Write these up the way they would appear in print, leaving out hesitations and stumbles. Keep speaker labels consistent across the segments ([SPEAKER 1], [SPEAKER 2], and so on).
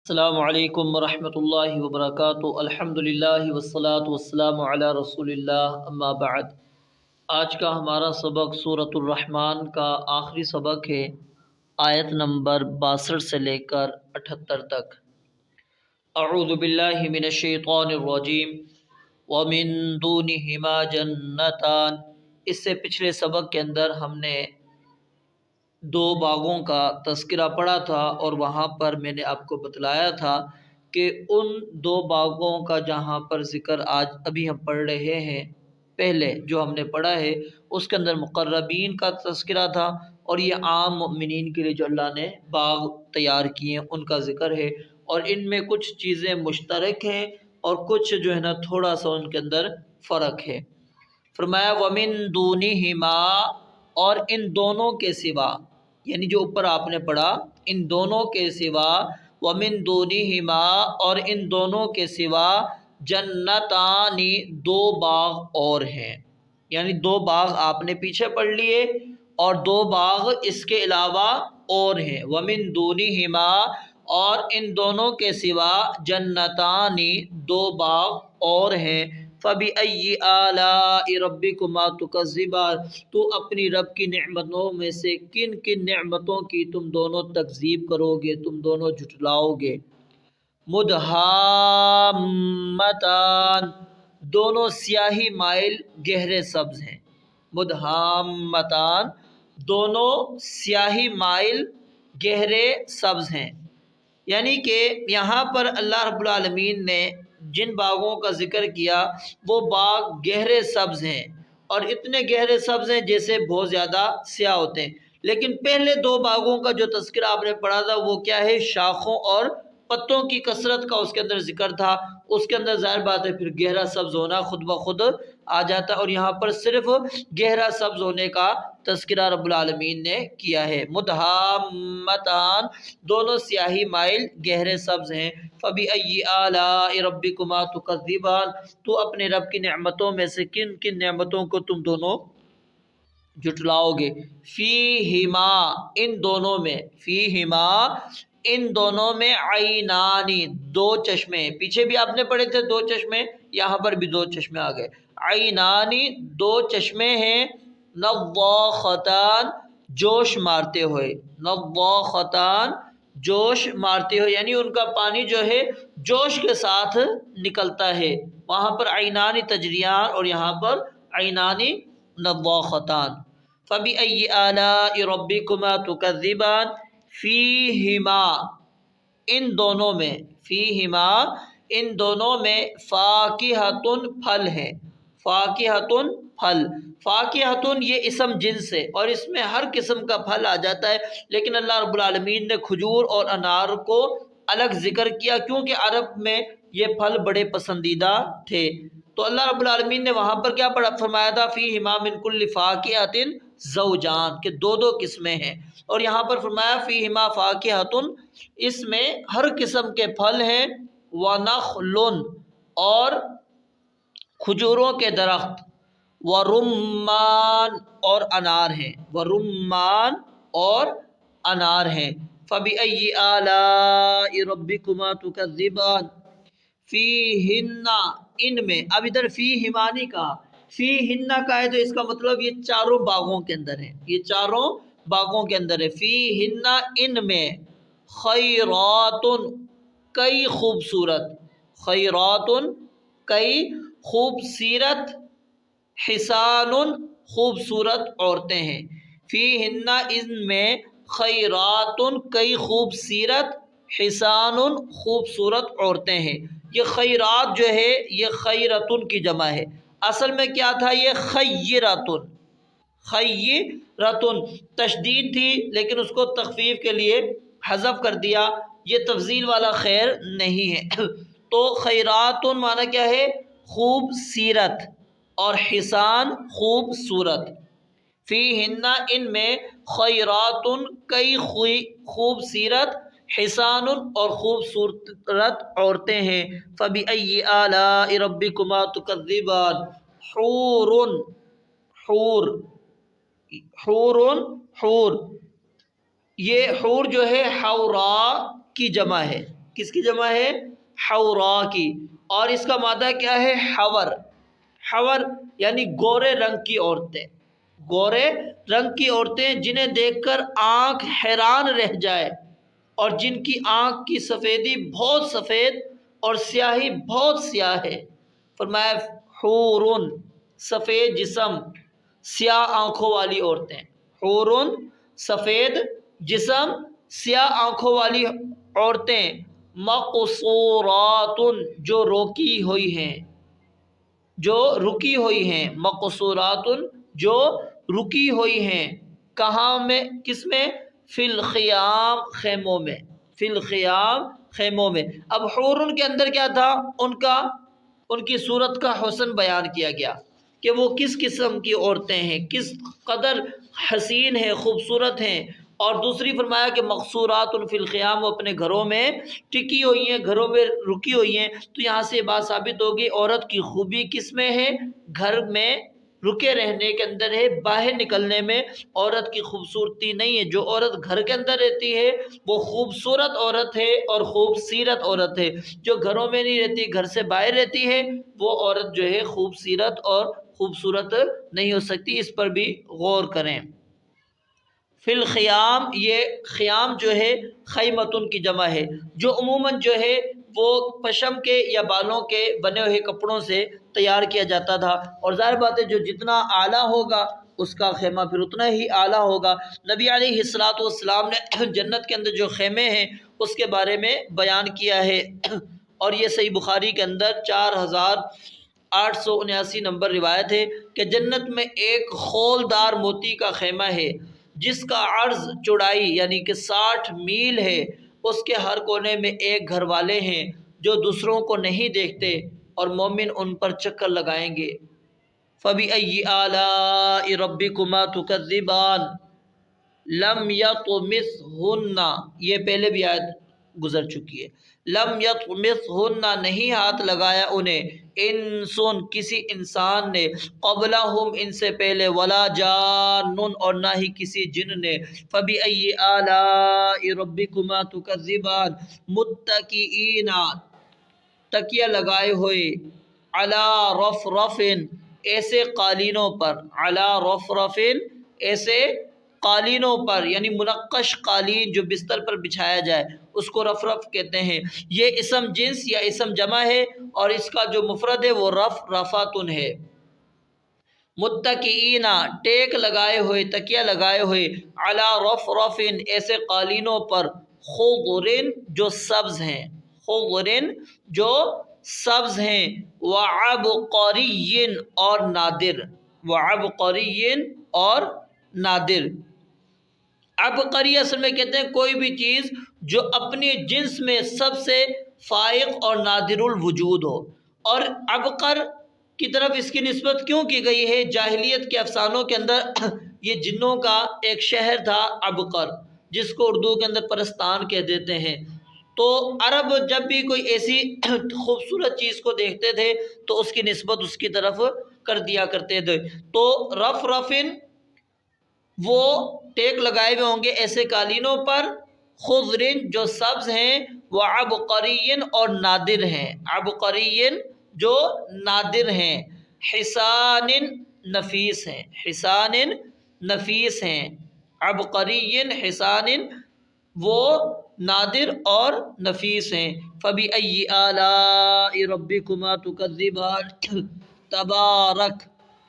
[SPEAKER 1] السلام علیکم ورحمۃ اللہ وبرکاتہ۔ الحمدللہ والصلاة والسلام علی رسول اللہ، اما بعد۔ آج کا ہمارا سبق سورۃ الرحمن کا آخری سبق ہے، آیت نمبر 62 سے لے کر 78 تک۔ اعوذ باللہ من الشیطان الرجیم ومن دونہما جنتان۔ اس سے پچھلے سبق کے اندر ہم نے دو باغوں کا تذکرہ پڑھا تھا، اور وہاں پر میں نے آپ کو بتلایا تھا کہ ان دو باغوں کا جہاں پر ذکر آج ابھی ہم پڑھ رہے ہیں، پہلے جو ہم نے پڑھا ہے اس کے اندر مقربین کا تذکرہ تھا، اور یہ عام مؤمنین کے لیے جو اللہ نے باغ تیار کیے ہیں ان کا ذکر ہے، اور ان میں کچھ چیزیں مشترک ہیں اور کچھ جو ہے نا تھوڑا سا ان کے اندر فرق ہے۔ فرمایا وَمِن دُونِهِمَا، اور ان دونوں کے سوا، یعنی جو اوپر آپ نے پڑھا ان دونوں کے سوا، وَمِن دُونِهِمَا، اور ان دونوں کے سوا، جنتانی، دو باغ اور ہیں، یعنی دو باغ آپ نے پیچھے پڑھ لیے اور دو باغ اس کے علاوہ اور ہیں۔ وَمِن دُونِهِمَا، اور ان دونوں کے سوا، جنتانی، دو باغ اور ہیں۔ فَبِأَيِّ آلَاءِ رَبِّكُمَا تُكَذِّبَانِ، تو اپنی رب کی نعمتوں میں سے کن کن نعمتوں کی تم دونوں تکذیب کرو گے، تم دونوں جھٹلاؤ گے۔ مدہامتان، دونوں سیاہی مائل گہرے سبز ہیں۔ مدہامتان، دونوں سیاہی مائل گہرے سبز ہیں، یعنی کہ یہاں پر اللہ رب العالمین نے جن باغوں کا ذکر کیا وہ باغ گہرے سبز ہیں، اور اتنے گہرے سبز ہیں جیسے بہت زیادہ سیاہ ہوتے ہیں۔ لیکن پہلے دو باغوں کا جو تذکرہ آپ نے پڑھا تھا وہ کیا ہے؟ شاخوں اور پتوں کی کثرت کا اس کے اندر ذکر تھا۔ اس کے اندر ظاہر بات ہے پھر گہرا سبز ہونا خود بخود آ جاتا ہے، اور یہاں پر صرف گہرا سبز ہونے کا تذکرہ رب العالمین نے کیا ہے۔ مدہامتان، دونوں سیاہی مائل گہرے سبز ہیں۔ فَبِأَيِّ آلَاءِ رَبِّكُمَا تُكَذِّبَانِ، تو اپنے رب کی نعمتوں میں سے کن کن نعمتوں کو تم دونوں جھٹلاؤ گے۔ فیہما، ان دونوں میں، فیہما، ان دونوں میں، عینانی، دو چشمے ہیں۔ پیچھے بھی آپ نے پڑھے تھے دو چشمے، یہاں پر بھی دو چشمے آ گئے۔ عینانی، دو چشمے ہیں، نضاختان، جوش مارتے ہوئے، نضاختان، جوش مارتے ہوئے، یعنی ان کا پانی جو ہے جوش کے ساتھ نکلتا ہے۔ وہاں پر عینانی تجریان اور یہاں پر عینانی نضاختان۔ فَبِأَيِّ آلَاءِ رَبِّكُمَا تُكَذِّبَانِ، فِيهِمَا، ان دونوں میں، فیہما، ان دونوں میں، فاکہۃ، پھل ہیں، فاکہۃ، پھل۔ فاکہۃ یہ اسم جنس ہے، اور اس میں ہر قسم کا پھل آ جاتا ہے، لیکن اللہ رب العالمین نے کھجور اور انار کو الگ ذکر کیا کیونکہ عرب میں یہ پھل بڑے پسندیدہ تھے۔ تو اللہ رب العالمین نے وہاں پر کیا پڑھا فرمایا تھا؟ فیہما من کل فاکہۃ زوجان، کہ دو دو قسمیں ہیں، اور یہاں پر فرمایا فیہما فاکہۃ، اس میں ہر قسم کے پھل ہیں۔ ونخل، اور کھجوروں کے درخت، ورمان، اور انار ہیں، ورمان، اور انار ہیں۔ فَبِأَيِّ آلَاءِ رَبِّكُمَا تُكَذِّبَانِ، فیہن، ان میں، اب ادھر فیہما نہیں کہا، فیہن کا ہے تو اس کا مطلب یہ چاروں باغوں کے اندر ہے، یہ چاروں باغوں کے اندر ہے۔ فیہن، ان میں، خیرات، کئی خوبصورت، خیرات، کئی خوبصورت، حسان، خوبصورت عورتیں ہیں۔ فیہن، ان میں، خیرات، کئی خوبصورت، حسان، خوبصورت عورتیں ہیں۔ یہ خیرات جو ہے یہ خیرتن کی جمع ہے، اصل میں کیا تھا؟ یہ خیرتن، خیرتن، تشدید تھی لیکن اس کو تخفیف کے لیے حذف کر دیا، یہ تفضیل والا خیر نہیں ہے۔ تو خیراتن معنی کیا ہے؟ خوبصورت، اور حسان، خوبصورت۔ فیہن، ان میں، خیرات، کئی خوبصورت، حسان، اور خوبصورت عورتیں ہیں۔ فَبِأَيِّ آلَاءِ رَبِّكُمَا تُكَذِّبَانِ، حور، حور، حور، حور، یہ حور جو ہے حوراء کی جمع ہے، کس کی جمع ہے؟ حورا کی. اور اس کا مادہ کیا ہے؟ حور. حور یعنی گورے رنگ کی عورتیں. گورے رنگ کی عورتیں جنہیں دیکھ کر آنکھ حیران رہ جائے اور جن کی آنکھ کی سفیدی بہت سفید اور سیاہی بہت سیاہ ہے. فرمایا حورن سفید جسم سیاہ آنکھوں والی عورتیں. حورن سفید جسم سیاہ آنکھوں والی عورتیں. مقصورات جو روکی ہوئی ہیں، جو رکی ہوئی ہیں. مقصورات جو رکی ہوئی ہیں. کہاں میں؟ کس میں؟ فی الخیام خیموں میں. فی الخیام خیموں میں. اب حورن کے اندر کیا تھا؟ ان کی صورت کا حسن بیان کیا گیا کہ وہ کس قسم کی عورتیں ہیں، کس قدر حسین ہیں، خوبصورت ہیں. اور دوسری فرمایا کہ مقصورات فی الخیام، وہ اپنے گھروں میں ٹکی ہوئی ہیں، گھروں میں رکی ہوئی ہیں. تو یہاں سے بات ثابت ہوگی عورت کی خوبی کس میں ہے؟ گھر میں رکے رہنے کے اندر ہے. باہر نکلنے میں عورت کی خوبصورتی نہیں ہے. جو عورت گھر کے اندر رہتی ہے وہ خوبصورت عورت ہے اور خوبصیرت عورت ہے. جو گھروں میں نہیں رہتی، گھر سے باہر رہتی ہے، وہ عورت جو ہے خوبصورت اور خوبصورت نہیں ہو سکتی. اس پر بھی غور کریں. فی الخیام، یہ خیام جو ہے خیمتن کی جمع ہے، جو عموماً جو ہے وہ پشم کے یا بالوں کے بنے ہوئے کپڑوں سے تیار کیا جاتا تھا. اور ظاہر بات ہے جو جتنا اعلیٰ ہوگا اس کا خیمہ پھر اتنا ہی اعلیٰ ہوگا. نبی علیہ الصلوۃ والسلام نے جنت کے اندر جو خیمے ہیں اس کے بارے میں بیان کیا ہے، اور یہ صحیح بخاری کے اندر 4879 نمبر روایت ہے کہ جنت میں ایک خولدار موتی کا خیمہ ہے جس کا عرض چوڑائی یعنی کہ 60 میل ہے. اس کے ہر کونے میں ایک گھر والے ہیں جو دوسروں کو نہیں دیکھتے اور مومن ان پر چکر لگائیں گے. فَبِأَيِّ آلَاءِ رَبِّكُمَا تُكَذِّبَانِ لم یطمثہن، یہ پہلے بھی آیت گزر چکی ہے. لم یطمثہن، نہیں ہاتھ لگایا انہیں، انسن کسی انسان نے، قبلہم ان سے پہلے، ولا جان اور نہ ہی کسی جن نے. فبأي آلاء ربكما تكذبان متکئین تکیہ لگائے ہوئے، علی رفرف ایسے قالینوں پر، علی رفرف ایسے قالینوں پر، یعنی منقش قالین جو بستر پر بچھایا جائے اس کو رفرف کہتے ہیں. یہ اسم جنس یا اسم جمع ہے اور اس کا جو مفرد ہے وہ رفرفاتن ہے. متکئین ٹیک لگائے ہوئے، تکیہ لگائے ہوئے، علی رفرف ایسے قالینوں پر، خضر جو سبز ہیں، خضر جو سبز ہیں، وعبقری اور نادر، وعبقری اور نادر. عبقری اصل میں کہتے ہیں کوئی بھی چیز جو اپنی جنس میں سب سے فائق اور نادر الوجود ہو. اور عبقر کی طرف اس کی نسبت کیوں کی گئی ہے؟ جاہلیت کے افسانوں کے اندر یہ جنوں کا ایک شہر تھا عبقر، جس کو اردو کے اندر پرستان کہہ دیتے ہیں. تو عرب جب بھی کوئی ایسی خوبصورت چیز کو دیکھتے تھے تو اس کی نسبت اس کی طرف کر دیا کرتے تھے. تو رف رفن وہ ٹیک لگائے ہوئے ہوں گے ایسے قالینوں پر، خضرن جو سبز ہیں، وہ عبقرین اور نادر ہیں، عبقرین جو نادر ہیں، حسان نفیس ہیں، حسان نفیس ہیں. عبقرین حسان وہ نادر اور نفیس ہیں. فَبِأَيِّ آلَاءِ رَبِّكُمَا تُكَذِّبَانِ تبارک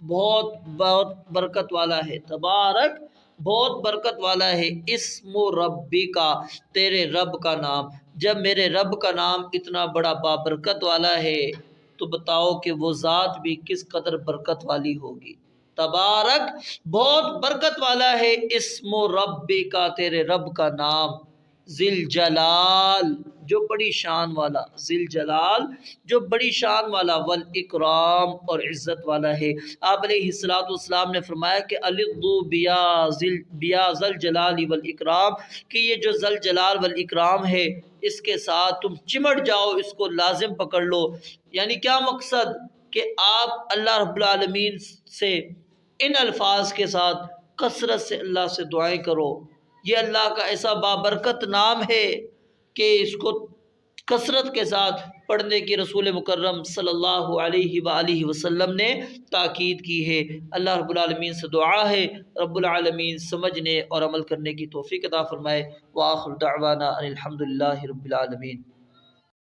[SPEAKER 1] بہت بہت برکت والا ہے، تبارک بہت برکت والا ہے، اسم ربی کا تیرے رب کا نام. جب میرے رب کا نام اتنا بڑا بابرکت والا ہے تو بتاؤ کہ وہ ذات بھی کس قدر برکت والی ہوگی. تبارک بہت برکت والا ہے، اسم ربی کا تیرے رب کا نام. ذل جلال جو بڑی شان والا، ذل جلال جو بڑی شان والا، والاکرام اور عزت والا ہے. آپ علیہ الصلوۃ والسلام نے فرمایا کہ الضوا بیا ذل جلال والاکرام، کہ یہ جو ذل جلال والاکرام ہے اس کے ساتھ تم چمٹ جاؤ، اس کو لازم پکڑ لو. یعنی کیا مقصد؟ کہ آپ اللہ رب العالمین سے ان الفاظ کے ساتھ کثرت سے اللہ سے دعائیں کرو. یہ اللہ کا ایسا بابرکت نام ہے کہ اس کو کثرت کے ساتھ پڑھنے کی رسول مکرم صلی اللہ علیہ وآلہ وسلم نے تاکید کی ہے۔ اللہ رب العالمین سے دعا ہے رب العالمین سمجھنے اور عمل کرنے کی توفیق عطا فرمائے۔ وآخر دعوانا ان الحمد للہ رب العالمین۔